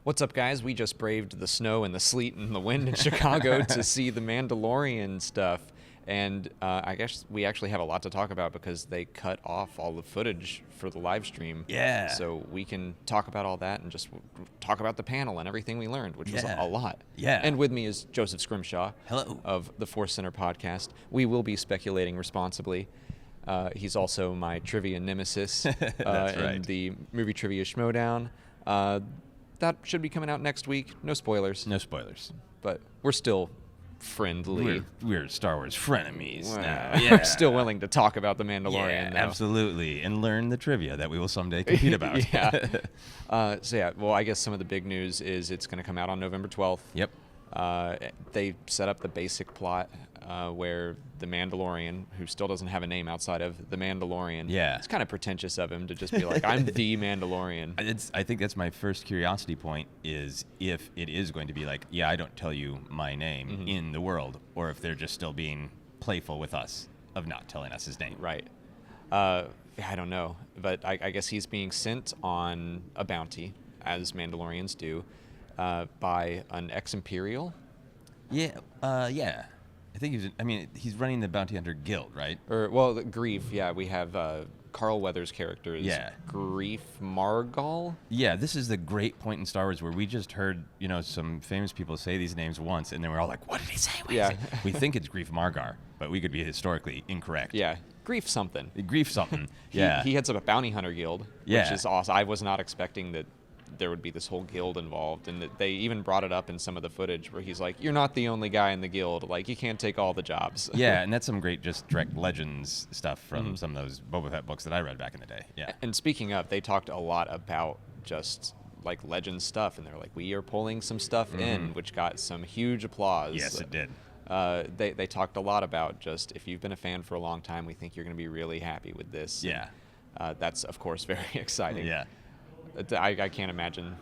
What's up, guys? We just braved the snow and the sleet and the wind in Chicago to see the Mandalorian stuff. And I guess we actually have a lot to talk about because they cut off all the footage for the live stream. Yeah. So we can talk about all that and just talk about the panel and everything we learned, which was a lot. Yeah. And with me is Joseph Scrimshaw. Hello. Of the ForceCenter Podcast. We will be speculating responsibly. He's also my trivia nemesis. That's right. In the movie Trivia Schmodown. That should be coming out next week. No spoilers. No spoilers. But we're still friendly. We're Star Wars frenemies now. We're still willing to talk about the Mandalorian. Yeah, absolutely. And learn the trivia that we will someday compete about. Well, I guess some of the big news is it's going to come out on November 12th. Yep. They set up the basic plot where the Mandalorian, who still doesn't have a name outside of the Mandalorian, it's kind of pretentious of him to just be like, I'm the Mandalorian. I think that's my first curiosity point is if it is going to be like, I don't tell you my name in the world, or if they're just still being playful with us of not telling us his name. Right. I don't know, but I guess he's being sent on a bounty, as Mandalorians do, by an ex-Imperial. Yeah. I think he's running the Bounty Hunter Guild, right? Grief. Yeah, we have Carl Weathers' character is Grief Margal. Yeah, this is the great point in Star Wars where we just heard, some famous people say these names once, and then we're all like, what did he say? We think it's Grief Margar, but we could be historically incorrect. Yeah, Grief something. Grief something, yeah. He heads up a Bounty Hunter Guild, which is awesome. I was not expecting that there would be this whole guild involved, and that they even brought it up in some of the footage where he's like, you're not the only guy in the guild, like you can't take all the jobs. Yeah, and that's some great just direct Legends stuff from some of those Boba Fett books that I read back in the day. Yeah. And speaking of, they talked a lot about just like Legends stuff, and they're like, we are pulling some stuff in, which got some huge applause. Yes, it did. They talked a lot about just, if you've been a fan for a long time, we think you're going to be really happy with this. Yeah. And, that's of course very exciting. Yeah. I can't imagine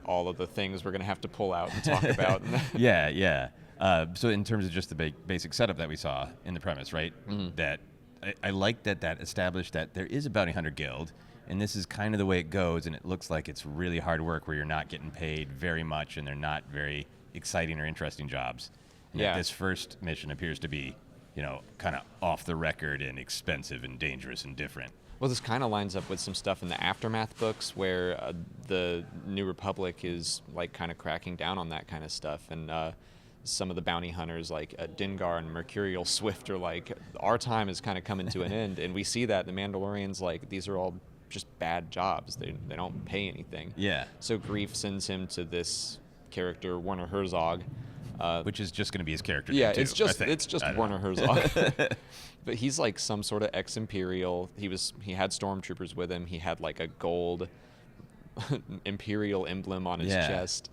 all of the things we're going to have to pull out and talk about. Yeah. So in terms of just the basic setup that we saw in the premise, right, that I like that established that there is a Bounty Hunter Guild, and this is kind of the way it goes, and it looks like it's really hard work where you're not getting paid very much, and they're not very exciting or interesting jobs. And that this first mission appears to be, kind of off the record and expensive and dangerous and different. Well, this kind of lines up with some stuff in the Aftermath books where the New Republic is like kind of cracking down on that kind of stuff. And some of the bounty hunters like Dengar and Mercurial Swift are like, our time is kind of coming to an end. And we see that the Mandalorians, like, these are all just bad jobs. They don't pay anything. Yeah. So Grief sends him to this character, Werner Herzog. Which is just going to be his character. Yeah, too, it's just Werner Herzog. But he's like some sort of ex-Imperial. He had stormtroopers with him. He had like a gold Imperial emblem on his chest.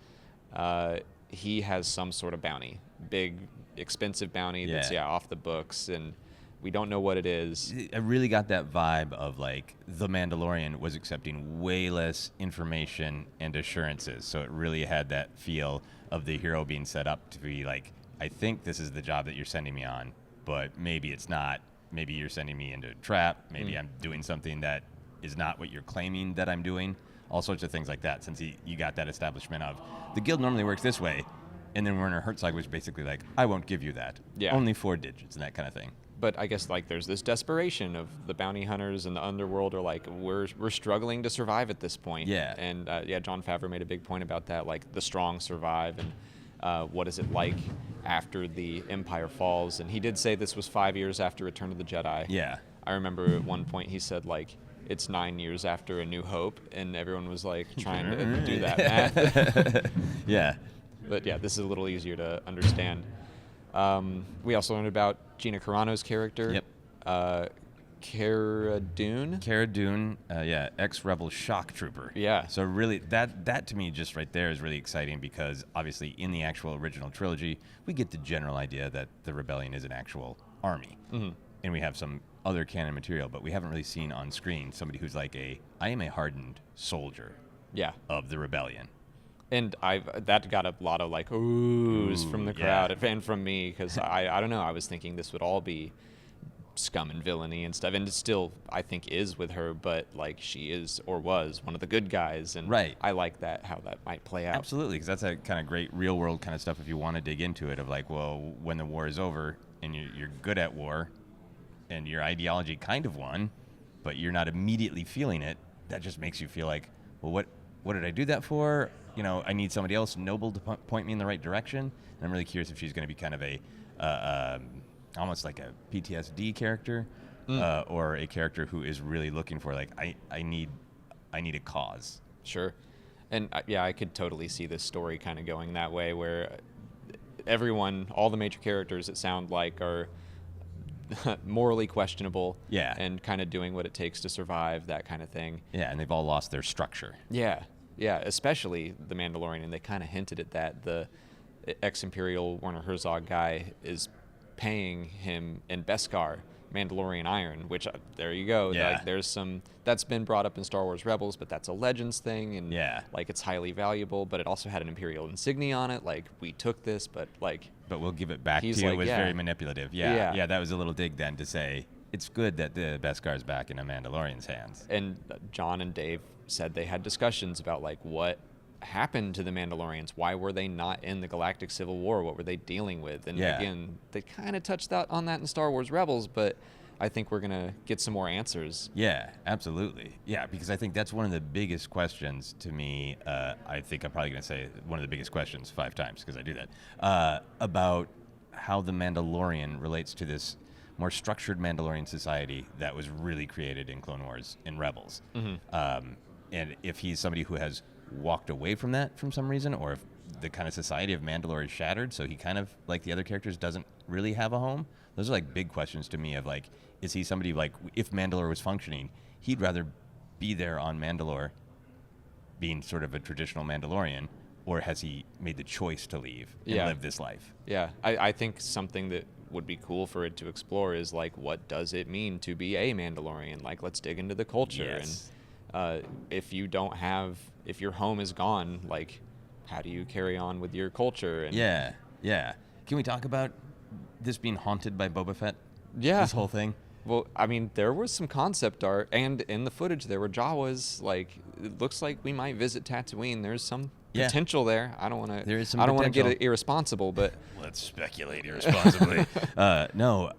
He has some sort of bounty, big, expensive bounty that's off the books, and we don't know what it is. I really got that vibe of like the Mandalorian was accepting way less information and assurances, so it really had that feel of the hero being set up to be like, I think this is the job that you're sending me on, but maybe it's not. Maybe you're sending me into a trap. Maybe I'm doing something that is not what you're claiming that I'm doing. All sorts of things like that, since you got that establishment of the guild normally works this way, and then Werner Herzog was basically like, I won't give you that. Yeah. Only 4 digits and that kind of thing. But I guess like there's this desperation of the bounty hunters and the underworld are like, we're struggling to survive at this point. Yeah. And Jon Favreau made a big point about that, like the strong survive, and what is it like after the Empire falls. And he did say this was 5 years after Return of the Jedi. Yeah. I remember at one point he said like, it's 9 years after A New Hope, and everyone was like trying to do that math. Yeah. But yeah, this is a little easier to understand. We also learned about Gina Carano's character. Yep. Cara Dune. Cara Dune, ex-rebel shock trooper. Yeah. So really, that to me just right there is really exciting because obviously in the actual original trilogy, we get the general idea that the rebellion is an actual army. And we have some other canon material, but we haven't really seen on screen somebody who's like I am a hardened soldier of the rebellion. And that got a lot of like oohs from the crowd and from me, because I don't know, I was thinking this would all be scum and villainy and stuff, and it still, I think, is with her, but like she is or was one of the good guys, and right. I like that, how that might play out. Absolutely, because that's a kind of great real world kind of stuff if you want to dig into it, of like, well, when the war is over and you're good at war and your ideology kind of won, but you're not immediately feeling it, that just makes you feel like, well, what did I do that for? You know, I need somebody else noble to point me in the right direction. And I'm really curious if she's going to be kind of a almost like a PTSD character, or a character who is really looking for, like, I need a cause. Sure. And I could totally see this story kind of going that way, where everyone, all the major characters, it sound like, are morally questionable, and kind of doing what it takes to survive, that kind of thing. Yeah, and they've all lost their structure. Yeah, especially the Mandalorian, and they kind of hinted at that. The ex-Imperial Werner Herzog guy is paying him in Beskar Mandalorian iron, which there you go. Yeah. Like, there's some that's been brought up in Star Wars Rebels, but that's a Legends thing, and like it's highly valuable. But it also had an Imperial insignia on it. Like, we took this, but we'll give it back to you. Like, it was very manipulative. Yeah, that was a little dig then to say it's good that the Beskar's back in a Mandalorian's hands. And John and Dave said they had discussions about like what happened to the Mandalorians. Why were they not in the Galactic Civil War? What were they dealing with? And again, they kind of touched on that in Star Wars Rebels, but I think we're going to get some more answers. Yeah, absolutely. Yeah, because I think that's one of the biggest questions to me. I think I'm probably going to say one of the biggest questions 5 times because I do that, about how the Mandalorian relates to this more structured Mandalorian society that was really created in Clone Wars in Rebels. And if he's somebody who has walked away from that from some reason, or if the kind of society of Mandalore is shattered, so he kind of, like the other characters, doesn't really have a home. Those are like big questions to me of like, is he somebody like, if Mandalore was functioning, he'd rather be there on Mandalore being sort of a traditional Mandalorian, or has he made the choice to leave and live this life? Yeah, I think something that would be cool for it to explore is like, what does it mean to be a Mandalorian? Like, let's dig into the culture. And if your home is gone, like, how do you carry on with your culture? And Can we talk about this being haunted by Boba Fett? This whole thing. Well, I mean, there was some concept art, and in the footage there were Jawas. Like, it looks like we might visit Tatooine. There's some potential there. I don't want to get irresponsible, but let's speculate irresponsibly. No,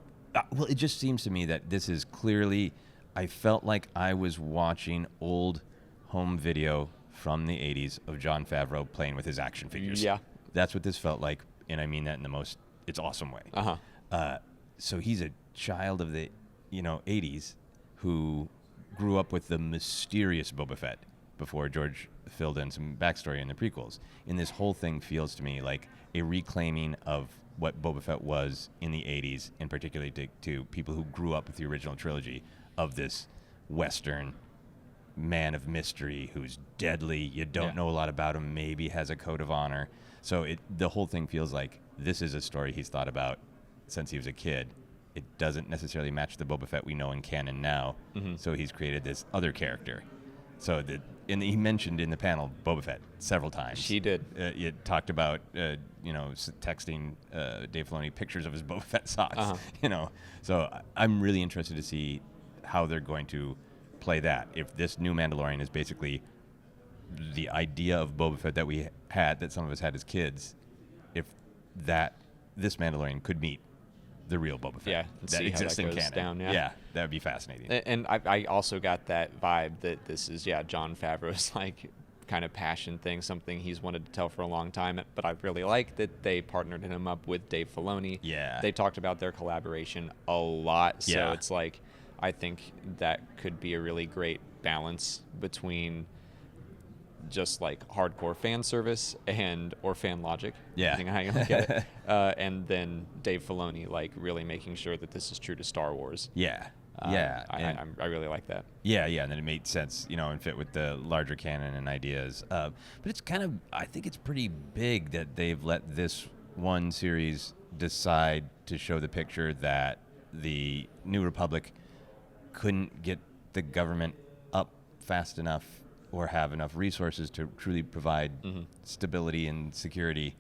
well, it just seems to me that this is clearly. I felt like I was watching old home video from the 80s of Jon Favreau playing with his action figures. Yeah, that's what this felt like, and I mean that in the most awesome way. So he's a child of the 80s who grew up with the mysterious Boba Fett before George filled in some backstory in the prequels. And this whole thing feels to me like a reclaiming of what Boba Fett was in the 80s, and particularly to people who grew up with the original trilogy, of this Western man of mystery who's deadly. You don't know a lot about him, maybe has a code of honor. So the whole thing feels like this is a story he's thought about since he was a kid. It doesn't necessarily match the Boba Fett we know in canon now. So he's created this other character. So and he mentioned in the panel Boba Fett several times. He did. You talked about texting Dave Filoni pictures of his Boba Fett socks. So I'm really interested to see how they're going to play that. If this new Mandalorian is basically the idea of Boba Fett that we had, that some of us had as kids, if this Mandalorian could meet the real Boba Fett that exists in canon. That would be fascinating. And I also got that vibe that this is Jon Favreau's like kind of passion thing, something he's wanted to tell for a long time. But I really like that they partnered him up with Dave Filoni. They talked about their collaboration a lot. So it's like, I think that could be a really great balance between just like hardcore fan service or fan logic, depending on how you look at it, and then Dave Filoni like really making sure that this is true to Star Wars. I really like that. And then it made sense, and fit with the larger canon and ideas. But it's kind of, I think it's pretty big that they've let this one series decide to show the picture that the New Republic couldn't get the government up fast enough or have enough resources to truly provide stability and security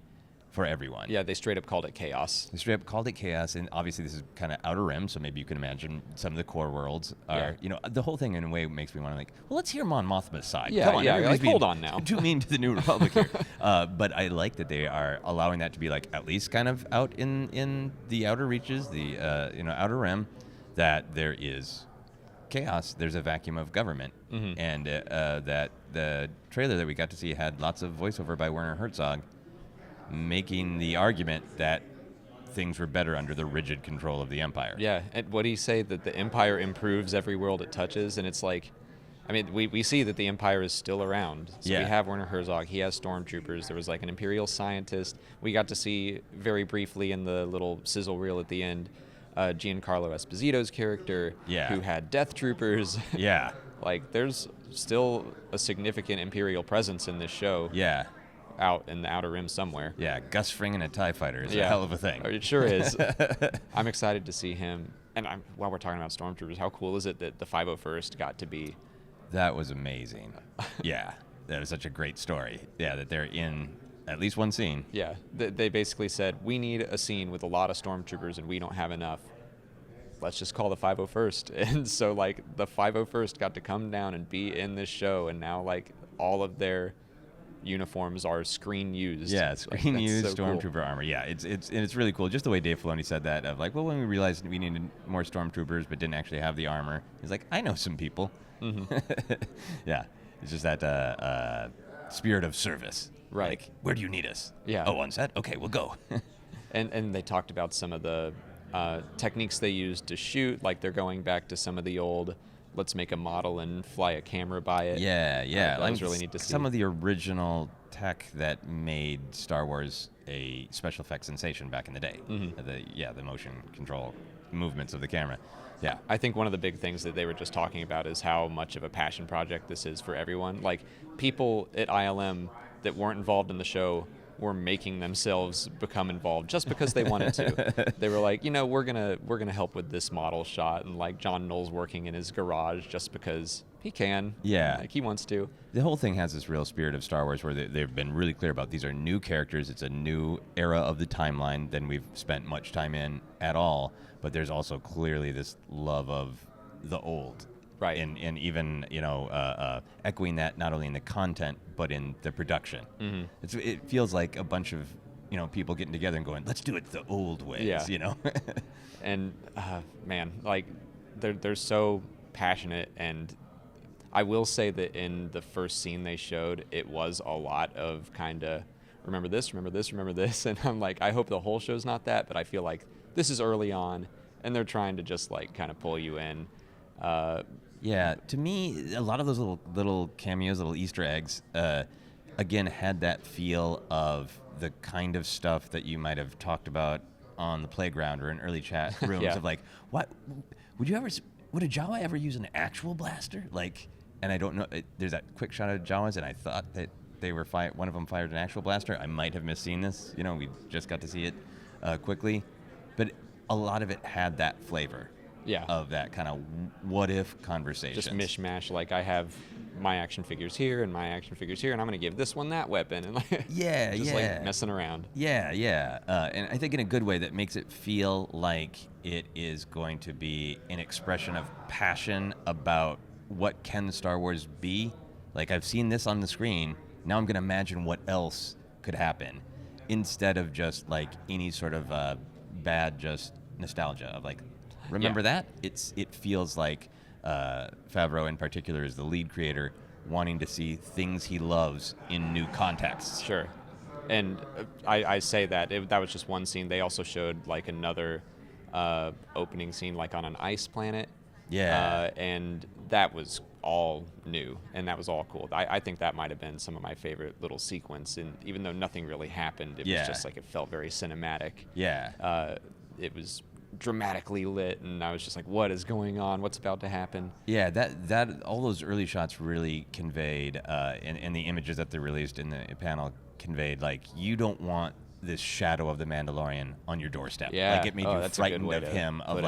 for everyone. Yeah, they straight up called it chaos. They straight up called it chaos, and obviously this is kind of Outer Rim, so maybe you can imagine some of the core worlds are, the whole thing in a way makes me want to well, let's hear Mon Mothma's side. Yeah, Come on, like, hold on now. Too mean to the New Republic here. But I like that they are allowing that to be like at least kind of out in the outer reaches, the Outer Rim, that there is chaos. There's a vacuum of government, and that the trailer that we got to see had lots of voiceover by Werner Herzog, making the argument that things were better under the rigid control of the Empire. Yeah, and what do you say, that the Empire improves every world it touches? And it's like, I mean, we see that the Empire is still around. So we have Werner Herzog, he has stormtroopers, there was like an Imperial scientist. We got to see very briefly in the little sizzle reel at the end, Giancarlo Esposito's character, who had Death Troopers. Yeah. Like, there's still a significant Imperial presence in this show. Yeah. Out in the Outer Rim somewhere. Yeah, Gus Fring and a TIE fighter is a hell of a thing. It sure is. I'm excited to see him. And while we're talking about stormtroopers, how cool is it that the 501st got to be? That was amazing. Yeah, that was such a great story. Yeah, that they're in at least one scene. Yeah, they basically said, we need a scene with a lot of stormtroopers and we don't have enough. Let's just call the 501st. And so, like, the 501st got to come down and be in this show, and now, like, all of their uniforms are screen used. Yeah, screen used so stormtrooper cool. armor. Yeah, it's really cool. Just the way Dave Filoni said that, of like, well, when we realized we needed more stormtroopers but didn't actually have the armor, he's like, I know some people. Yeah, it's just that spirit of service. Right. Like, where do you need us? Yeah. Oh, on set? Okay, we'll go. And they talked about some of the techniques they used to shoot, like they're going back to some of the old, let's make a model and fly a camera by it. Yeah. That was really neat to see. Some of the original tech that made Star Wars a special effects sensation back in the day. The motion control movements of the camera. Yeah. I think one of the big things that they were just talking about is how much of a passion project this is for everyone. Like, people at ILM that weren't involved in the show were making themselves become involved just because they wanted to. They were like, we're gonna help with this model shot, and like John Knoll's working in his garage just because he can. Yeah, like he wants to. The whole thing has this real spirit of Star Wars where they've been really clear about these are new characters. It's a new era of the timeline than we've spent much time in at all. But there's also clearly this love of the old. Right. And even, echoing that not only in the content, but in the production. It feels like a bunch of, people getting together and going, let's do it the old ways, And, man, like, they're so passionate. And I will say that in the first scene they showed, it was a lot of kind of, remember this, remember this, remember this. And I'm like, I hope the whole show's not that, but I feel like this is early on, and they're trying to just, like, kind of pull you in. Yeah, to me, a lot of those little cameos, little Easter eggs, again, had that feel of the kind of stuff that you might have talked about on the playground or in early chat rooms of like, what would a Jawa ever use an actual blaster? Like, and I don't know. There's that quick shot of Jawas, and I thought that they were one of them fired an actual blaster. I might have misseen this. We just got to see it quickly, but a lot of it had that flavor. Yeah. Of that kind of what-if conversation. Just mishmash. Like, I have my action figures here and my action figures here, and I'm going to give this one that weapon. And like, like messing around. Yeah. And I think in a good way that makes it feel like it is going to be an expression of passion about what can Star Wars be. Like, I've seen this on the screen. Now I'm going to imagine what else could happen, instead of just like any sort of bad just nostalgia of like, remember that? It feels like FiveO in particular is the lead creator wanting to see things he loves in new contexts. Sure. And I say that. That was just one scene. They also showed like another opening scene like on an ice planet. Yeah. And that was all new, and that was all cool. I think that might have been some of my favorite little sequence, and even though nothing really happened, it was just like it felt very cinematic. Yeah. It was dramatically lit, and I was just like, what is going on? What's about to happen? Yeah, that all those early shots really conveyed, and the images that they released in the panel conveyed, like, you don't want this shadow of the Mandalorian on your doorstep. Yeah. Like, it made you frightened of him, of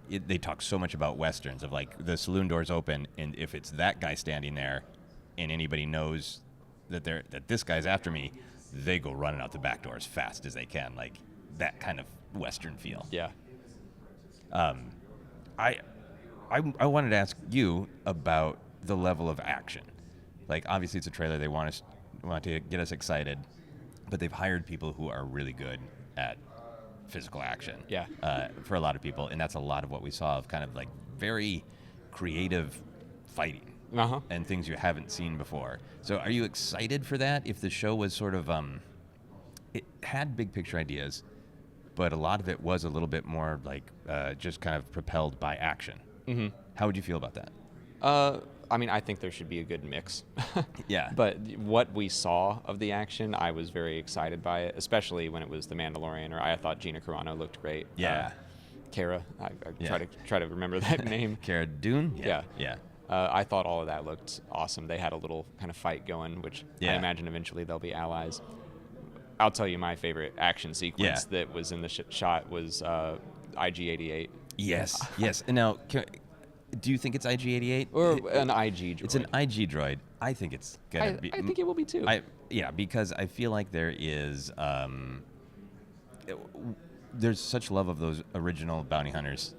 they talk so much about Westerns, of like, the saloon doors open, and if it's that guy standing there, and anybody knows that this guy's after me, they go running out the back door as fast as they can, like that kind of Western feel. Yeah. I wanted to ask you about the level of action. Like, obviously it's a trailer. They want to get us excited, but they've hired people who are really good at physical action. Yeah. For a lot of people, and that's a lot of what we saw of kind of like very creative fighting and things you haven't seen before. So are you excited for that? If the show was sort of, it had big picture ideas, but a lot of it was a little bit more like just kind of propelled by action. Mm-hmm. How would you feel about that? I mean, I think there should be a good mix. Yeah. But what we saw of the action, I was very excited by it, especially when it was The Mandalorian, or I thought Gina Carano looked great. Yeah. Cara, I try to remember that name. Cara Dune? Yeah. Yeah. I thought all of that looked awesome. They had a little kind of fight going, which I imagine eventually they'll be allies. I'll tell you my favorite action sequence that was in the shot was IG-88. Yes, yes. And now, do you think it's IG-88? Or an IG droid? It's an IG droid. I think it's going to be. I think it will be too. Because I feel like there is... there's such love of those original bounty hunters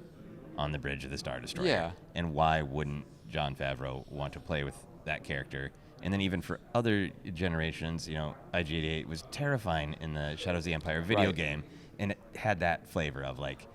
on the bridge of the Star Destroyer. Yeah. And why wouldn't Jon Favreau want to play with that character? And then even for other generations, IG-88 was terrifying in the Shadows of the Empire video game, and it had that flavor of like,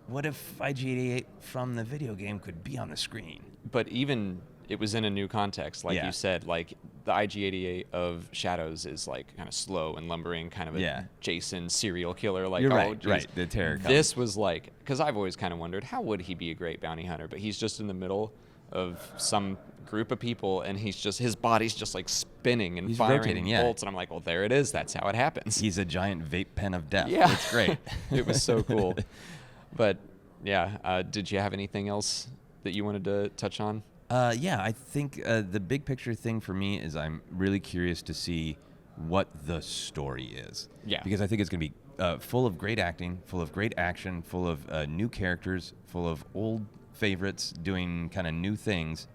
what if IG-88 from the video game could be on the screen? But even it was in a new context, like you said, like the IG-88 of Shadows is like kind of slow and lumbering, kind of a Jason serial killer. Like, You're right, the terror comes. This was like, because I've always kind of wondered, how would he be a great bounty hunter? But he's just in the middle of some group of people, and his body's just like spinning and firing bolts, and I'm like, well, there it is. That's how it happens. He's a giant vape pen of death. Yeah. It's great. It was so cool. But yeah, did you have anything else that you wanted to touch on? I think the big picture thing for me is I'm really curious to see what the story is. Yeah. Because I think it's going to be full of great acting, full of great action, full of new characters, full of old favorites doing kind of new things.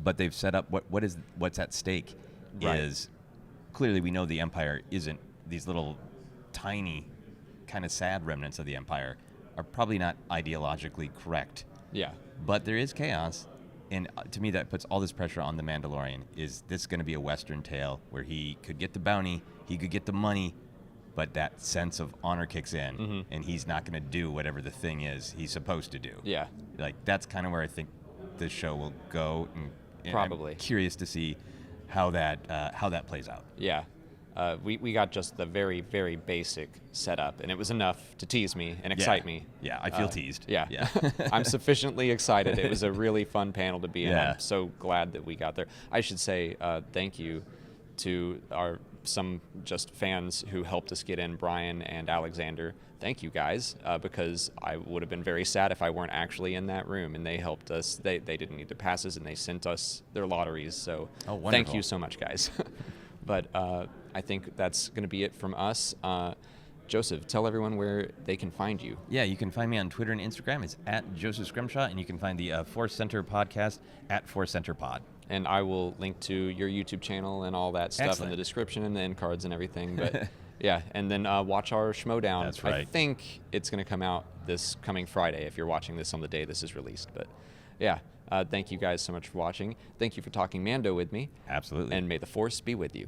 But they've set up what's at stake is clearly we know the Empire isn't these little tiny kind of sad remnants of the Empire are probably not ideologically correct. Yeah. But there is chaos. And to me, that puts all this pressure on the Mandalorian. Is this going to be a Western tale where he could get the bounty, he could get the money, but that sense of honor kicks in, and he's not going to do whatever the thing is he's supposed to do? Yeah. Like, that's kind of where I think this show will go. And probably. I'm curious to see how that plays out. Yeah. We got just the very, very basic setup, and it was enough to tease me and excite me. Yeah, I feel teased. Yeah. I'm sufficiently excited. It was a really fun panel to be in. Yeah. I'm so glad that we got there. I should say thank you to some just fans who helped us get in, Brian and Alexander. Thank you guys, because I would have been very sad if I weren't actually in that room, and they helped us. They didn't need the passes, and they sent us their lotteries. So thank you so much, guys. But I think that's going to be it from us. Joseph, tell everyone where they can find you. Yeah, you can find me on Twitter and Instagram. It's at Joseph Scrimshaw, and you can find the ForceCenter Podcast at ForceCenter Pod. And I will link to your YouTube channel and all that stuff in the description and the end cards and everything. But yeah, and then watch our Schmodown. That's right. I think it's going to come out this coming Friday if you're watching this on the day this is released. But yeah, thank you guys so much for watching. Thank you for talking Mando with me. Absolutely. And may the Force be with you.